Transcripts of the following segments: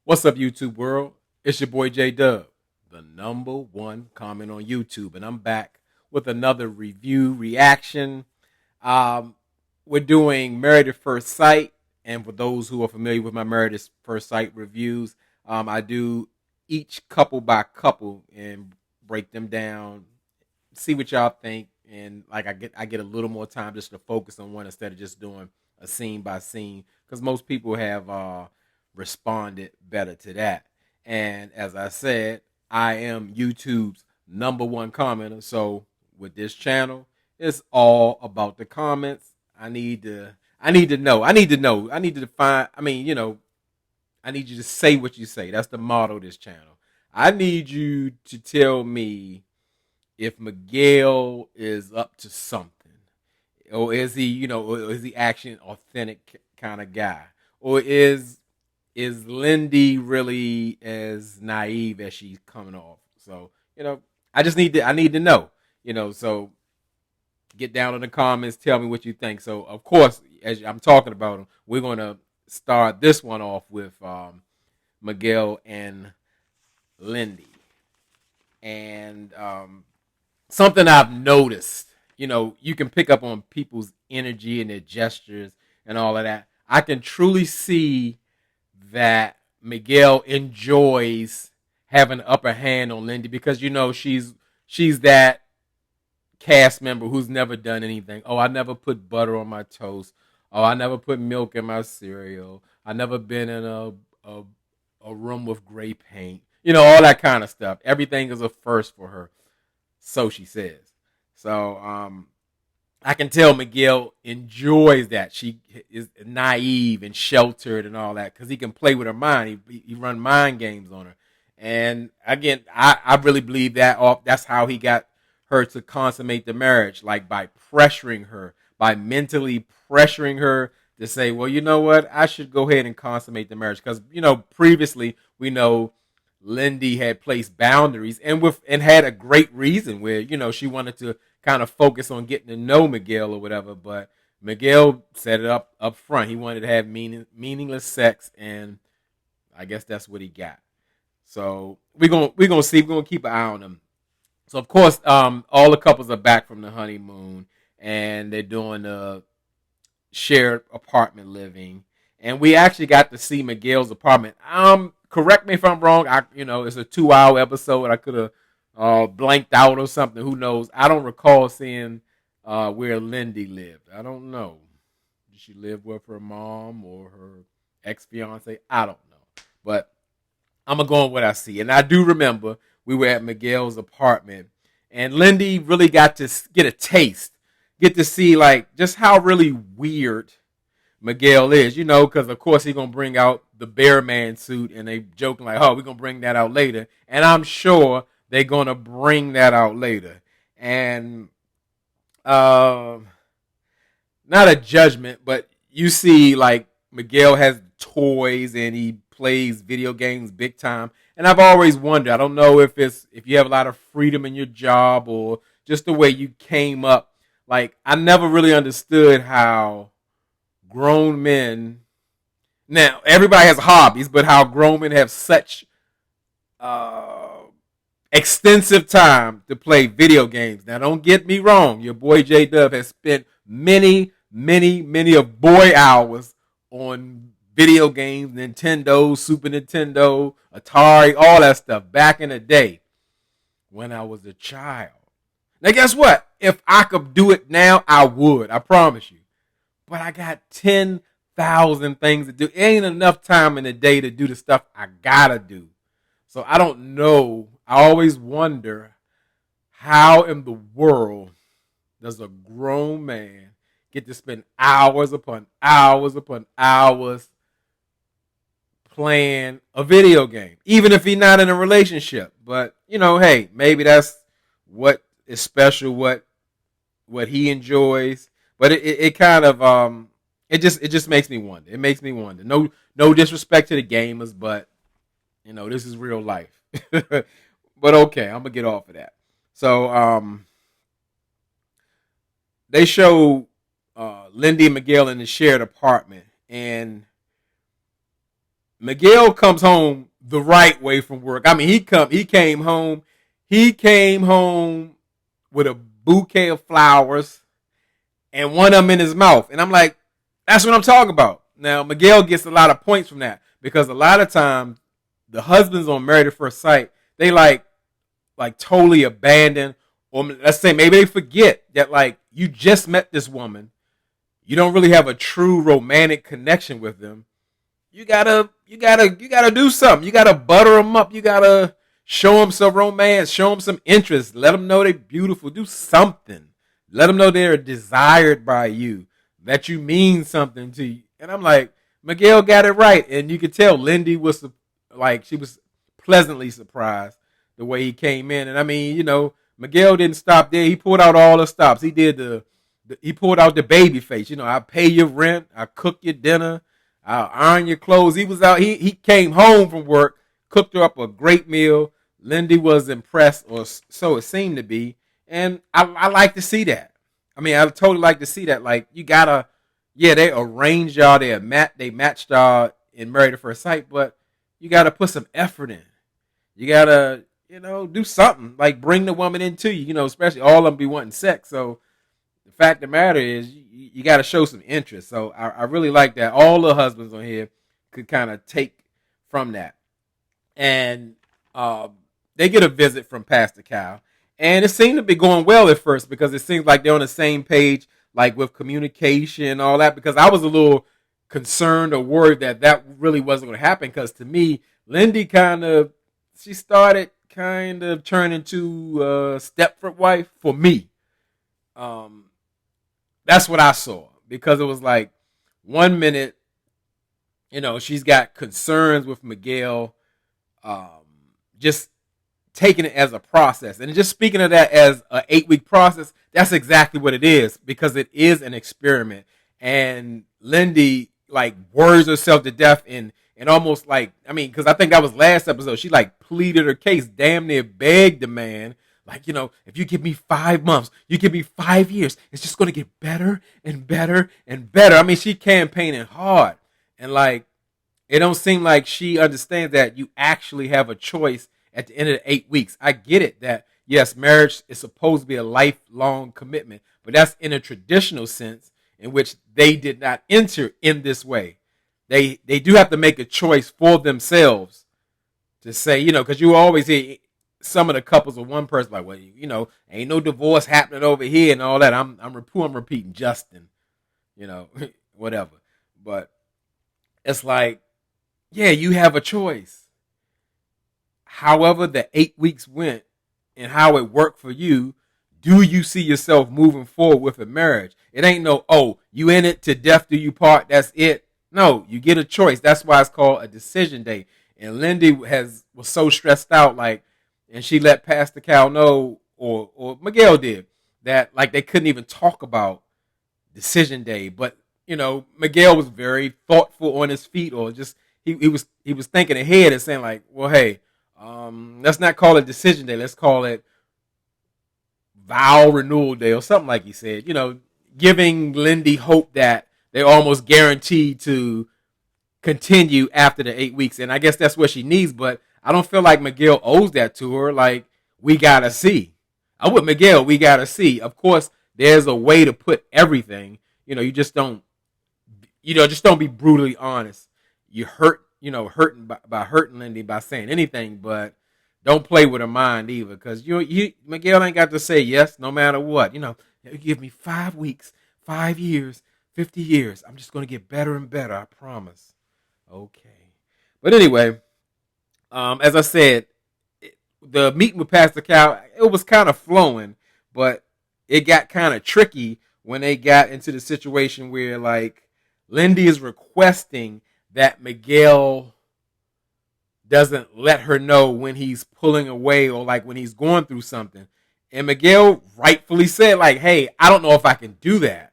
What's up, YouTube world? It's your boy J Dub, the number one comment on YouTube, and I'm back with another review reaction. Um, we're doing Married at First Sight, and for those who are familiar with my Married at First Sight reviews, I do each couple by couple and break them down, see what y'all think, and like I get a little more time just to focus on one instead of just doing a scene by scene because most people have responded better to that. And as I said, I am YouTube's number one commenter. So with this channel, it's all about the comments. I need to know. I need to know. I need to find. I mean, I need you to say what you say. That's the motto of this channel. I need you to tell me if Miguel is up to something, or is he, or is he actually an authentic kind of guy, or is Lindy really as naive as she's coming off? So I need to know. So get down in the comments, tell me what you think. So of course, as I'm talking about him, we're gonna start this one off with Miguel and Lindy, and something I've noticed, you can pick up on people's energy and their gestures and all of that. I can truly see that Miguel enjoys having an upper hand on Lindy because she's that cast member who's never done anything. Oh, I never put butter on my toast. Oh, I never put milk in my cereal. I never been in a, a room with gray paint. All that kind of stuff. Everything is a first for her, so she says. So I can tell Miguel enjoys that. She is naive and sheltered and all that because he can play with her mind. He run mind games on her. And again, I really believe that's how he got her to consummate the marriage, like by pressuring her, by mentally pressuring her to say, well, you know what, I should go ahead and consummate the marriage. Because, previously we know Lindy had placed boundaries and had a great reason where, she wanted to kind of focus on getting to know Miguel or whatever, but Miguel set it up front. He wanted to have meaningless sex, and I guess that's what he got. So we're gonna see. We're gonna keep an eye on him. So of course, all the couples are back from the honeymoon, and they're doing a shared apartment living. And we actually got to see Miguel's apartment. Correct me if I'm wrong. It's a 2 hour episode. I could have blanked out or something. Who knows? I don't recall seeing where Lindy lived. I don't know. Did she live with her mom or her ex fiance? I don't know. But I'm gonna go on what I see. And I do remember we were at Miguel's apartment, and Lindy really got to get a taste, get to see like just how really weird Miguel is, because of course he's gonna bring out the Bear Man suit, and they joking like, "Oh, we're gonna bring that out later," and I'm sure they're gonna bring that out later. And uh, not a judgment, but you see, like Miguel has toys and he plays video games big time. And I've always wondered. I don't know if you have a lot of freedom in your job or just the way you came up. Like I never really understood how grown men. Now everybody has hobbies, but how grown men have such uh, extensive time to play video games. Now, don't get me wrong. Your boy J Dub has spent many, many, many of boy hours on video games, Nintendo, Super Nintendo, Atari, all that stuff back in the day when I was a child. Now, guess what? If I could do it now, I would. I promise you. But I got 10,000 things to do. It ain't enough time in the day to do the stuff I gotta do. So I don't know. I always wonder how in the world does a grown man get to spend hours upon hours upon hours playing a video game, even if he's not in a relationship. But hey, maybe that's what is special, what he enjoys. But it kind of it just makes me wonder. It makes me wonder. No disrespect to the gamers, but this is real life. But okay, I'm gonna get off of that. So they show Lindy and Miguel in the shared apartment, and Miguel comes home the right way from work. I mean, he came home with a bouquet of flowers and one of them in his mouth. And I'm like, that's what I'm talking about. Now, Miguel gets a lot of points from that because a lot of times the husbands on Married at First Sight, they like totally abandon, or let's say maybe they forget that like you just met this woman, you don't really have a true romantic connection with them. You gotta do something. You gotta butter them up. You gotta show them some romance, show them some interest, let them know they're beautiful. Do something. Let them know they're desired by you, that you mean something to you. And I'm like, Miguel got it right, and you could tell Lindy was like she was pleasantly surprised the way he came in. And I mean, Miguel didn't stop there. He pulled out all the stops. He did he pulled out the baby face. I pay your rent, I cook your dinner, I'll iron your clothes. He was out. He came home from work, cooked her up a great meal. Lindy was impressed, or so it seemed to be. And I like to see that. I mean, I totally like to see that. Like, you gotta, yeah, they arranged y'all. They matched y'all in Married at First Sight, but you gotta put some effort in. You gotta, do something. Like, bring the woman into you. Especially all of them be wanting sex. So the fact of the matter is, you got to show some interest. So I really like that. All the husbands on here could kind of take from that. And they get a visit from Pastor Cal. And it seemed to be going well at first because it seems like they're on the same page, like with communication and all that. Because I was a little concerned or worried that really wasn't going to happen. Because to me, Lindy she started kind of turning into a Stepford wife for me. That's what I saw, because it was like 1 minute, she's got concerns with Miguel, just taking it as a process. And just speaking of that as an 8-week process, that's exactly what it is, because it is an experiment. And Lindy like worries herself to death and almost like, I mean, because I think that was last episode, she like pleaded her case, damn near begged the man. Like, if you give me 5 months, you give me 5 years, it's just going to get better and better and better. I mean, she campaigning hard. And like, it don't seem like she understands that you actually have a choice at the end of the 8 weeks. I get it that, yes, marriage is supposed to be a lifelong commitment, but that's in a traditional sense in which they did not enter in this way. They do have to make a choice for themselves to say, because you always hear some of the couples of one person like, well, ain't no divorce happening over here and all that. I'm repeating Justin, whatever. But it's like, yeah, you have a choice. However the 8 weeks went and how it worked for you, do you see yourself moving forward with a marriage? It ain't no, oh, you in it to death do you part, that's it. No, you get a choice. That's why it's called a decision day. And Lindy was so stressed out, like, and she let Pastor Cal know, or Miguel did, that like they couldn't even talk about decision day. But Miguel was very thoughtful on his feet, or just he was thinking ahead and saying like, well, hey, let's not call it decision day. Let's call it vow renewal day or something like he said. Giving Lindy hope that they're almost guaranteed to continue after the 8 weeks. And I guess that's what she needs, but I don't feel like Miguel owes that to her. Like, we gotta see. I'm with Miguel. We gotta see. Of course, there's a way to put everything. You just don't. Just don't be brutally honest. You hurting by hurting Lindy by saying anything, but don't play with her mind either, because Miguel ain't got to say yes no matter what. You give me 5 weeks, 5 years, 50 years. I'm just gonna get better and better. I promise. Okay, but anyway. As I said, the meeting with Pastor Cal, it was kind of flowing, but it got kind of tricky when they got into the situation where, like, Lindy is requesting that Miguel doesn't let her know when he's pulling away or, like, when he's going through something. And Miguel rightfully said, like, hey, I don't know if I can do that.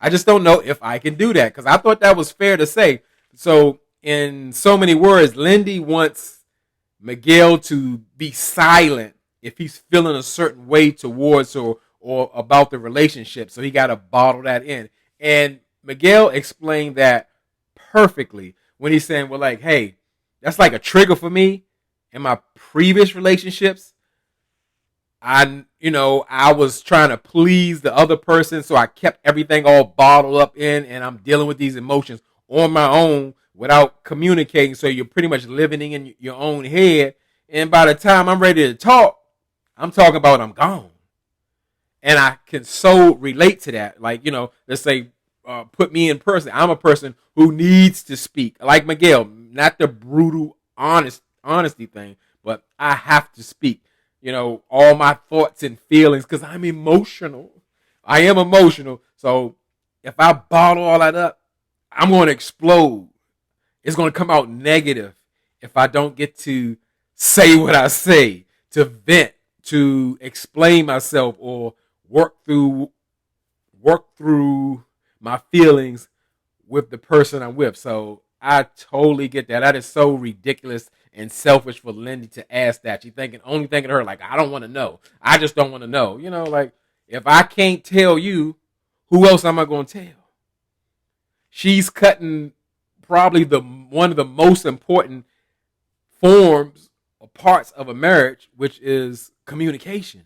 I just don't know if I can do that, because I thought that was fair to say. So, in so many words, Lindy wants Miguel to be silent if he's feeling a certain way towards or about the relationship. So he got to bottle that in. And Miguel explained that perfectly when he's saying, well, like, hey, that's like a trigger for me in my previous relationships. I was trying to please the other person, so I kept everything all bottled up in, and I'm dealing with these emotions on my own without communicating. So you're pretty much living in your own head, and by the time I'm ready to talk, I'm talking about I'm gone, and I can so relate to that. Like, let's say, put me in person. I'm a person who needs to speak, like Miguel, not the brutal honesty thing, but I have to speak. All my thoughts and feelings, because I'm emotional. I am emotional. So if I bottle all that up, I'm going to explode. It's going to come out negative if I don't get to say what I say, to vent, to explain myself, or work through my feelings with the person I'm with. So I totally get that. That is so ridiculous and selfish for Lindy to ask that. She only thinking to her, like, I don't want to know. I just don't want to know. Like, if I can't tell you, who else am I going to tell? She's cutting probably one of the most important forms or parts of a marriage, which is communication.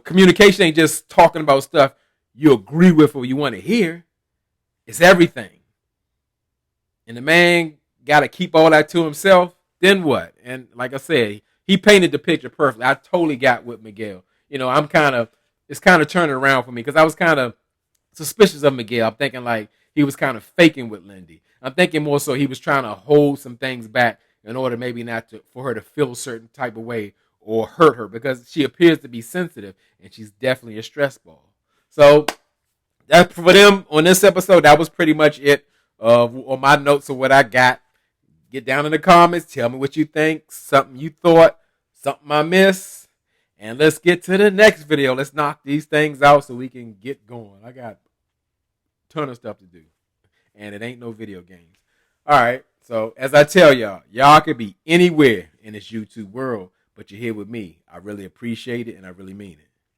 Communication ain't just talking about stuff you agree with or you want to hear. It's everything. And the man got to keep all that to himself. Then what? And like I said, he painted the picture perfectly. I totally got with Miguel. It's kind of turning around for me, because I was kind of suspicious of Miguel. I'm thinking like he was kind of faking with Lindy. I'm thinking more so he was trying to hold some things back in order maybe not for her to feel a certain type of way or hurt her, because she appears to be sensitive and she's definitely a stress ball. So that's for them on this episode. That was pretty much it on my notes of what I got. Get down in the comments. Tell me what you think. Something you thought. Something I missed. And let's get to the next video. Let's knock these things out so we can get going. I got a ton of stuff to do. And it ain't no video games. All right. So as I tell y'all could be anywhere in this YouTube world, but you're here with me. I really appreciate it, and I really mean it.